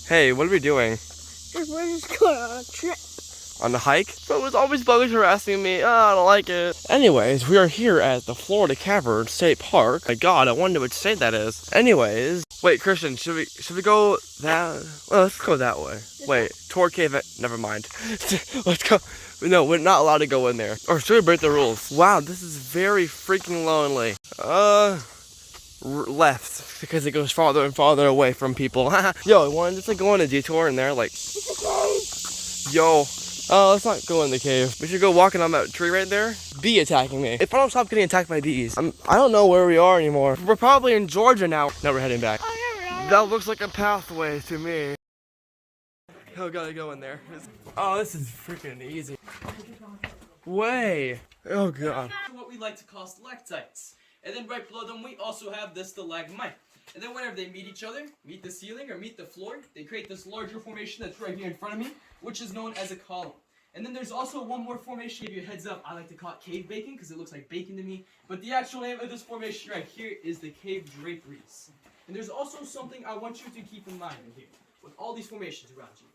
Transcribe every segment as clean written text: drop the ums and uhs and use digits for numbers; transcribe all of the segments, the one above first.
Hey, what are we doing? We're just going on a trip. On the hike? But it's always bugs harassing me. Oh, I don't like it. Anyways, we are here at the Florida Caverns State Park. My God, I wonder which state that is. Anyways, wait, Christian, should we go that? Well, let's go that way. Wait, toward cave. Never mind. Let's go. No, we're not allowed to go in there. Or should we break the rules? Wow, this is very freaking lonely. Left, because it goes farther and farther away from people. Yo, want to just like go on a detour in there, like. Yo. Let's not go in the cave. We should go walking on that tree right there. Bee attacking me. If I don't stop getting attacked by bees, I don't know where we are anymore. We're probably in Georgia now. Now we're heading back. That looks like a pathway to me. Oh, gotta go in there. Oh, this is freaking easy. Way. Oh, God. What we like to call stalactites. And then right below them, we also have the stalagmite. And then whenever they meet each other, meet the ceiling or meet the floor, they create this larger formation that's right here in front of me, which is known as a column. And then there's also one more formation. Give you a heads up, I like to call it cave bacon because it looks like bacon to me. But the actual name of this formation right here is the cave draperies. And there's also something I want you to keep in mind in here, with all these formations around you.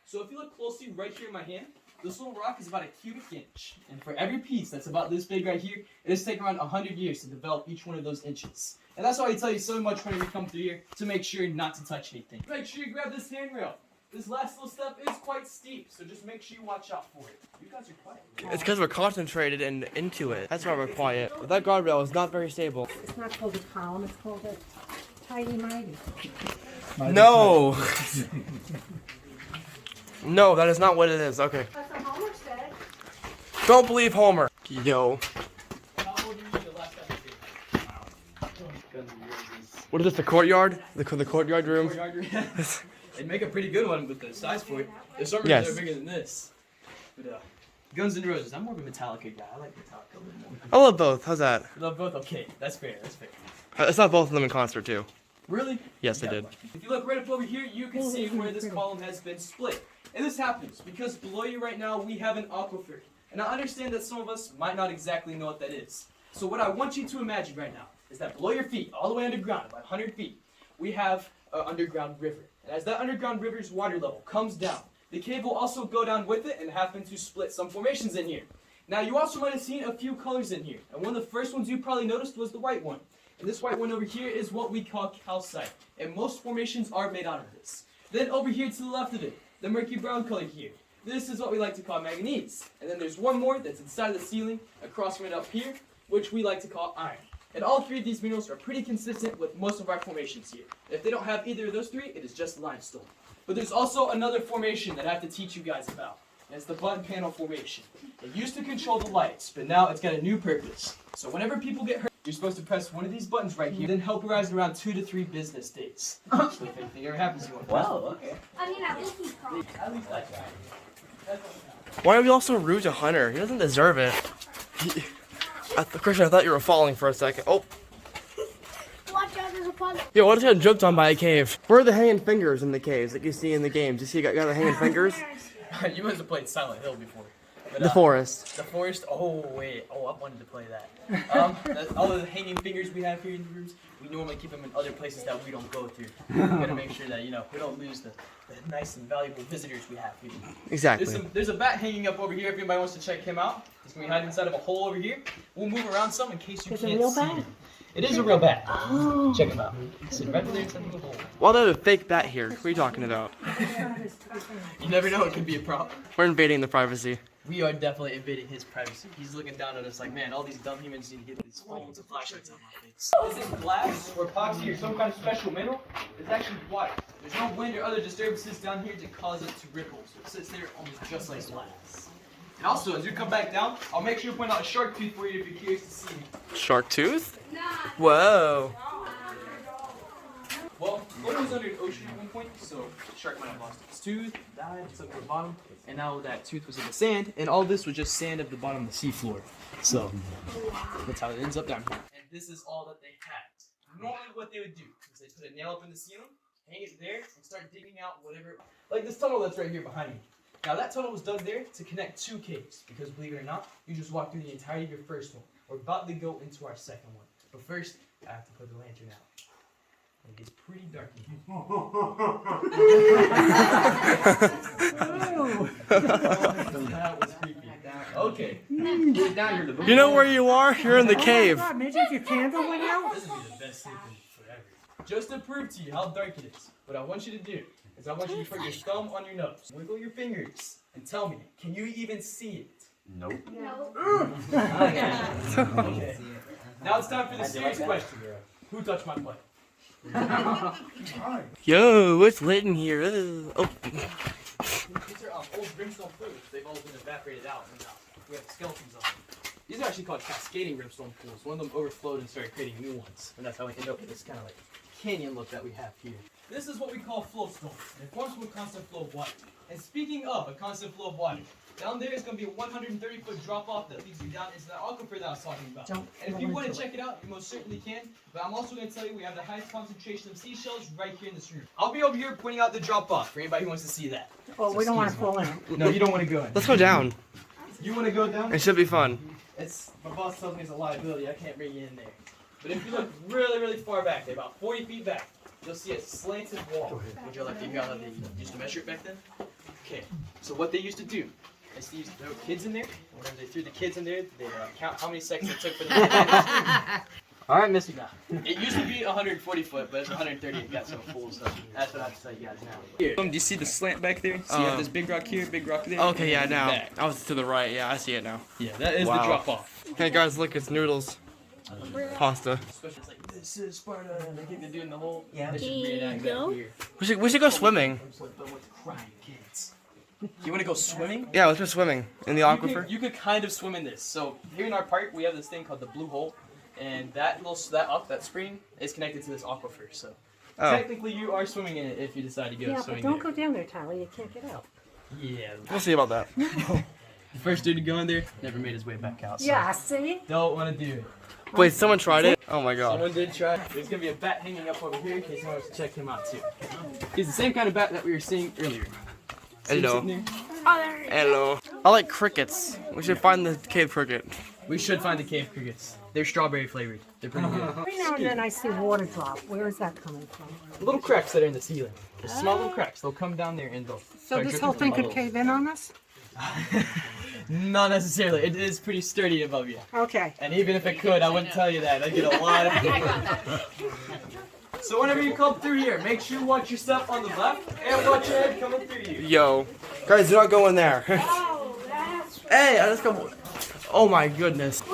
So if you look closely right here in my hand, this little rock is about a cubic inch. And for every piece that's about this big right here, it has taken around 100 years to develop each one of those inches. And that's why I tell you so much whenever you come through here, to make sure not to touch anything. Make sure you grab this handrail. This last little step is quite steep, so just make sure you watch out for it. You guys are quiet. It's because we're concentrated and into it. That's why we're quiet. But that guardrail is not very stable. It's not called a column, it's called a tidy mighty. No! No, that is not what it is. Okay. That's what Homer said. Don't believe Homer. Yo. What is this, the courtyard? The courtyard room? They'd make a pretty good one with the size for it. There's some Yes. that are bigger than this. But Guns N' Roses, I'm more of a Metallica guy. I like Metallica a little more. I love both. How's that? I love both? Okay, that's fair, that's fair. I saw both of them in concert too. Really? Yes, I did. If you look right up over here, you can see where this column has been split. And this happens because below you right now, we have an aquifer. And I understand that some of us might not exactly know what that is. So what I want you to imagine right now is that below your feet, all the way underground, about 100 feet, we have an underground river. And as that underground river's water level comes down, the cave will also go down with it and happen to split some formations in here. Now you also might have seen a few colors in here. And one of the first ones you probably noticed was the white one. And this white one over here is what we call calcite. And most formations are made out of this. Then over here to the left of it, the murky brown color here. This is what we like to call manganese. And then there's one more that's inside of the ceiling, across from it up here, which we like to call iron. And all three of these minerals are pretty consistent with most of our formations here. If they don't have either of those three, it is just limestone. But there's also another formation that I have to teach you guys about. And it's the button panel formation. It used to control the lights, but now it's got a new purpose. So whenever people get hurt, you're supposed to press one of these buttons right here, then help arise around 2 to 3 business days. So if anything ever happens, you want to press. Well, okay. I mean, at least he's calm. At least I tried. Why are we all so rude to Hunter? He doesn't deserve it. Christian, I thought you were falling for a second. Oh. Watch out, there's a pond. Yo, what if you got jumped on by a cave? Where are the hanging fingers in the caves that you see in the games? You see you got the hanging fingers? You must have played Silent Hill before. But, The forest. The forest? Oh, wait. Oh, I wanted to play that. All of the hanging fingers we have here in the rooms, we normally keep them in other places that we don't go through. We gotta make sure that, we don't lose the nice and valuable visitors we have here. Exactly. There's a bat hanging up over here if anybody wants to check him out. He's gonna be hiding inside of a hole over here. We'll move around some in case you Is it a can't real see bat? him. It is a real bat. Oh. Check him out. He's sitting right there inside of the hole. Well, there's a fake bat here. What are you talking about? You never know, it could be a prop. We're invading the privacy. We are definitely invading his privacy. He's looking down at us like, man, all these dumb humans need to get these phones and flashlights on my face. This is glass or epoxy or some kind of special mineral. It's actually water. There's no wind or other disturbances down here to cause it to ripple. So it sits there almost just like glass. And also, as you come back down, I'll make sure to point out a shark tooth for you if you're curious to see. Shark tooth? Whoa. Well, Florida was under an ocean at one point, so the shark might have lost its tooth, died, sunk to the bottom, and now that tooth was in the sand, and all this was just sand at the bottom of the seafloor. So that's how it ends up down here. And this is all that they had. Normally what they would do is they put a nail up in the ceiling, hang it there, and start digging out whatever, like this tunnel that's right here behind me. Now that tunnel was dug there to connect 2 caves, because believe it or not, you just walk through the entirety of your first one. We're about to go into our second one. But first, I have to put the lantern out. It gets pretty dark in here. That was creepy. Okay. Now you're the You know where you are? You're in the cave. God, imagine if your candle went out. This would be the best sleeping forever. Just to prove to you how dark it is, what I want you to do is I want you to put your thumb on your nose, wiggle your fingers, and tell me, can you even see it? Nope. Okay. Now it's time for the serious question. Who touched my plate? Yo, what's lit in here? Oh. These are old brimstone pools. They've all been evaporated out, and we have skeletons on them. These are actually called cascading brimstone pools. One of them overflowed and started creating new ones, and that's how we end up with this kind of like canyon look that we have here. This is what we call flowstone. It forms from a constant flow of water. And speaking of a constant flow of water, down there is going to be a 130-foot drop-off that leads you down into that aquifer that I was talking about. And if you want to check it out, you most certainly can. But I'm also going to tell you we have the highest concentration of seashells right here in this room. I'll be over here pointing out the drop-off for anybody who wants to see that. Oh, we don't want to fall in. No, you don't want to go in. Let's go down. You want to go down? It should be fun. My boss tells me it's a liability. I can't bring you in there. But if you look really, really far back, there, about 40 feet back, you'll see a slanted wall. Would you like to hear how they used to measure it back then? Okay. So what they used to do is they used to throw kids in there. Whenever they threw the kids in there, they count how many seconds it took for them to get All right, Missy. Now, it used to be 140 foot, but it's 130. It got so full, so that's what I have to tell you guys now. Here. Do you see the slant back there? See, you have this big rock here, big rock there. Okay, yeah, now. Back. I was to the right. Yeah, I see it now. Yeah, that is Wow. the drop off. Hey guys, look, it's noodles. Pasta. Especially it's like, this is Sparta, and they keep doing the whole. Yeah. They should reenact that here. We should go swimming. But with crying kids. You want to go swimming? Yeah, let's go swimming in the aquifer. You could kind of swim in this. So here in our park, we have this thing called the blue hole, and that spring is connected to this aquifer. So technically, you are swimming in it if you decide to go Yeah, but swimming. don't go down there, Tyler. You can't get out. Yeah. We'll see about that. The first dude to go in there never made his way back out. So Yeah, see? don't want to do it. Wait, someone tried it? Oh my god. Someone did try. There's gonna be a bat hanging up over here in case someone wants to check him out too. He's the same kind of bat that we were seeing earlier. See him Hello. sitting there? Hello. I like crickets. We should find the cave cricket. We should find the cave crickets. They're strawberry flavored. They're pretty good. Every now and then I see water drop. Where is that coming from? Little cracks that are in the ceiling. There's small little cracks. They'll come down there and they'll. So start this dripping whole thing from could puddles. cave in on us? Not necessarily. It is pretty sturdy above you. Okay. And even if it could, I wouldn't tell you that. I'd get a lot of. So whenever you come through here, make sure you watch your step on the left and watch your head coming through you. Yo. Guys, do not go in there. Hey, let's go. Oh my goodness. It's a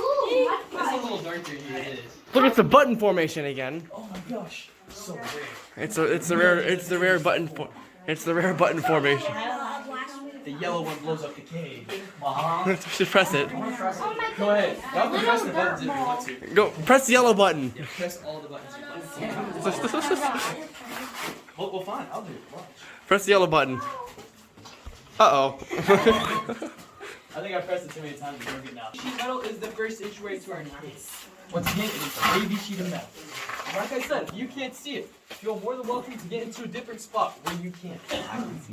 little darker here. It is. Look, it's the button formation again. Oh my gosh. So rare. It's the rare button formation. The yellow one blows up the cave. Just press it. Go ahead. Y'all can press the buttons if you want to. Go press the yellow button. Yeah, press all the buttons you want. Well, fine. I'll do it. Watch. Press the yellow button. Uh-oh. I think I pressed it too many times to work it now. Sheet metal is the first entry to our cave. Once again, it is a baby sheet of metal. And like I said, if you can't see it, feel more than welcome to get into a different spot where you can.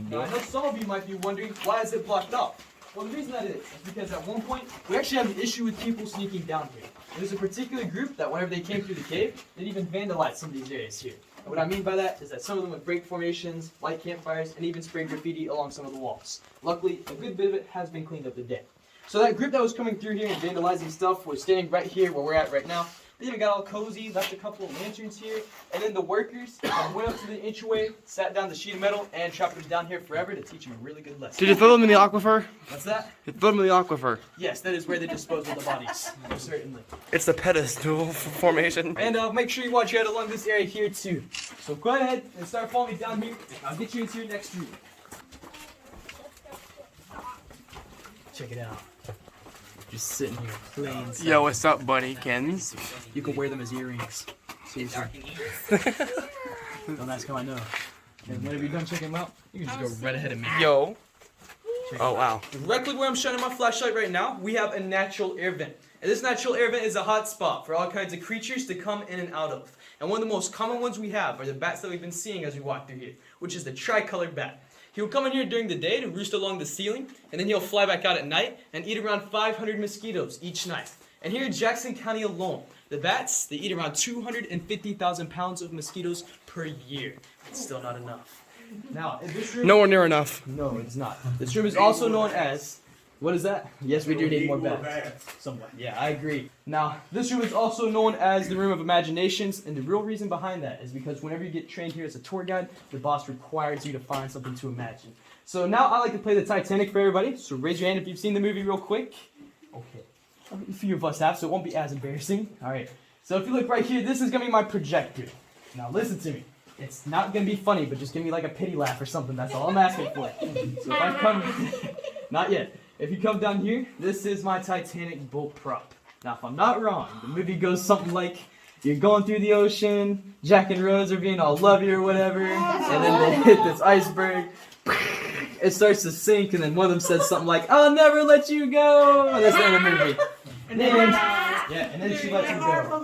Now, I know some of you might be wondering, why is it blocked off? Well, the reason that is because at one point, we actually had an issue with people sneaking down here. There's a particular group that whenever they came through the cave, they'd even vandalize some of these areas here. And what I mean by that is that some of them would break formations, light campfires, and even spray graffiti along some of the walls. Luckily, a good bit of it has been cleaned up today. So that group that was coming through here and vandalizing stuff was standing right here where we're at right now. They even got all cozy, left a couple of lanterns here, and then the workers went up to the entryway, sat down the sheet of metal, and trapped them down here forever to teach them a really good lesson. Did you throw them in the aquifer? What's that? You throw them in the aquifer. Yes, that is where they dispose of the bodies. Most certainly. It's the pedestal formation. And make sure you watch your head along this area here too. So go ahead and start following me down here. I'll get you into your next room. Check it out. Just sitting here, plain sight. Yo, what's up, buddy? Kens? You can wear them as earrings. Seriously. Don't ask how I know. And whenever you're done checking them out, you can just go right ahead of me. Yo. Oh, wow. Directly where I'm shining my flashlight right now, we have a natural air vent. And this natural air vent is a hot spot for all kinds of creatures to come in and out of. And one of the most common ones we have are the bats that we've been seeing as we walk through here, which is the tricolored bat. He'll come in here during the day to roost along the ceiling, and then he'll fly back out at night and eat around 500 mosquitoes each night. And here in Jackson County alone, the bats, they eat around 250,000 pounds of mosquitoes per per year. It's still not enough. Now, in this room... Nowhere near enough. No, it's not. This room is also known as... What is that? Yes, we do need more beds. Somewhat. Yeah, I agree. Now, this room is also known as the Room of Imaginations, and the real reason behind that is because whenever you get trained here as a tour guide, the boss requires you to find something to imagine. So now I like to play the Titanic for everybody, so raise your hand if you've seen the movie real quick. Okay. A few of us have, so it won't be as embarrassing. Alright, so if you look right here, this is going to be my projector. Now listen to me. It's not going to be funny, but just give me like a pity laugh or something. That's all I'm asking for. So if I come... Not yet. If you come down here, this is my Titanic boat prop. Now, if I'm not wrong, the movie goes something like, you're going through the ocean, Jack and Rose are being all lovey or whatever, and then they hit this iceberg, it starts to sink, and then one of them says something like, I'll never let you go, and that's the end of the movie. And then she lets you go.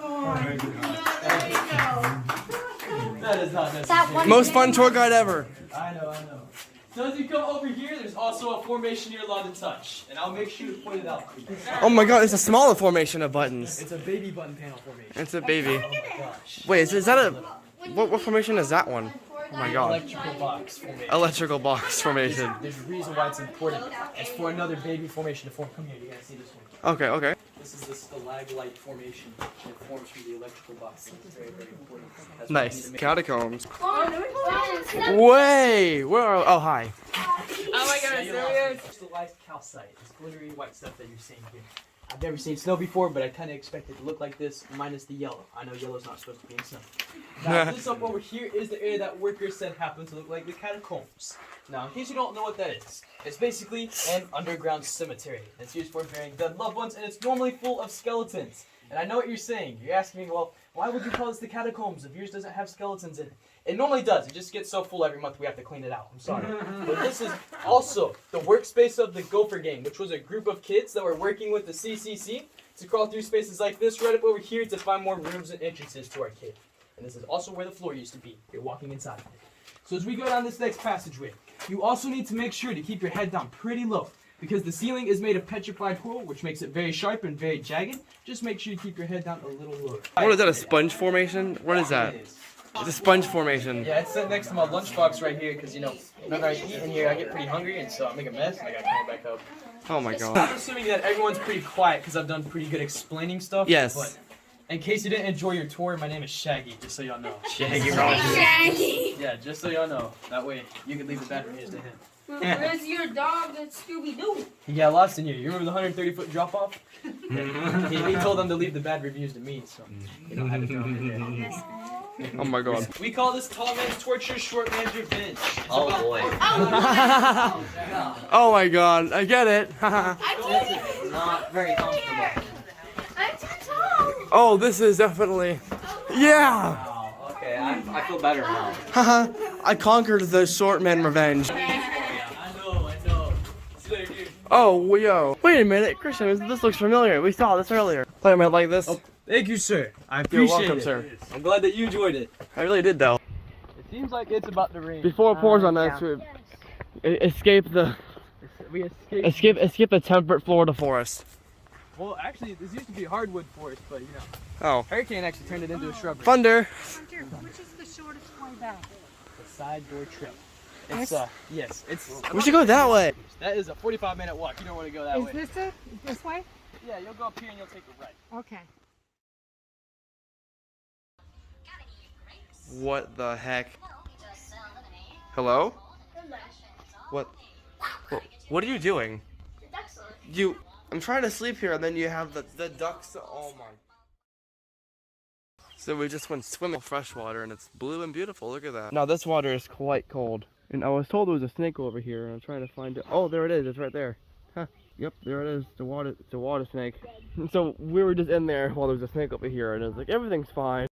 That is not necessary. Most fun tour guide ever. I know. So as you come over here, there's also a formation you're allowed to touch, and I'll make sure to point it out for you. Oh my god, it's a smaller formation of buttons. It's a baby button panel formation. It's a baby. Oh my gosh. Wait, is that a... What formation is that one? Oh my god. Electrical box formation. Electrical box formation. There's a reason why it's important. It's for another baby formation to form. Come here, you gotta see this one. Okay. This is the stalagmite formation. It forms from the electrical box. It's very, very important. That's Nice. Catacombs. Oh Way! Where are... Oh, hi. my god, serious? Crystallized calcite. This glittery white stuff that you're seeing here. I've never seen snow before, but I kind of expect it to look like this, minus the yellow. I know yellow's not supposed to be in snow. Now, this up over here is the area that workers said happened to look like the catacombs. Now, in case you don't know what that is, it's basically an underground cemetery. It's used for burying dead loved ones, and it's normally full of skeletons. And I know what you're saying. You're asking me, well, why would you call this the catacombs if yours doesn't have skeletons in it? It normally does. It just gets so full every month we have to clean it out. I'm sorry. But this is also the workspace of the Gopher Gang, which was a group of kids that were working with the CCC to crawl through spaces like this right up over here to find more rooms and entrances to our cave. And this is also where the floor used to be. You're walking inside of it. So as we go down this next passageway, you also need to make sure to keep your head down pretty low, because the ceiling is made of petrified coral, which makes it very sharp and very jagged. Just make sure you keep your head down a little lower. What is that, a sponge formation? What is that? It's a sponge formation. Yeah, it's sitting next to my lunchbox right here, because, you know, whenever I eat in here, I get pretty hungry, and so I make a mess, and I gotta clean it back up. Oh my god. I'm assuming that everyone's pretty quiet, because I've done pretty good explaining stuff. Yes. But in case you didn't enjoy your tour, my name is Shaggy, just so y'all know. Shaggy. Yeah, just so y'all know. That way, you can leave the bad reviews to him. Where's your dog that Scooby-Doo? He got lost in here. You remember the 130-foot drop-off? he told them to leave the bad reviews to me, so you don't have to go in there. Oh my god. We call this tall man's torture, short man's revenge. Oh boy. Oh my god, I get it. It's not very comfortable. I'm too tall. Oh, this is definitely... Yeah! Wow, okay, I feel better now. Haha, I conquered the short man revenge. I know. See you later, dude. Oh, yo. Wait a minute, Christian, this looks familiar. We saw this earlier. Thought I might like this. Oh, thank you, sir. I You're appreciate welcome, it. sir. I'm glad that you enjoyed it. I really did, though. It seems like it's about to rain. Before it pours on us, we escape the escape the temperate Florida forest. Well, actually, this used to be hardwood forest, but you know, Oh, hurricane actually turned it into a shrubbery. thunder. Hunter, which is the shortest way back? The side door trip. It's yes, it's. We should go that way. That is a 45-minute walk. You don't want to go that Is way. this it? This way? Yeah, you'll go up here and you'll take a right. Okay. What the heck? Hello? What? What are you doing? I'm trying to sleep here, and then you have the ducks. Oh my. So we just went swimming in fresh water, and it's blue and beautiful. Look at that. Now this water is quite cold. And I was told there was a snake over here, and I'm trying to find it. Oh, there it is. It's right there. Huh. Yep, there it is. It's a water snake. So we were just in there while there was a snake over here, and it was like, everything's fine.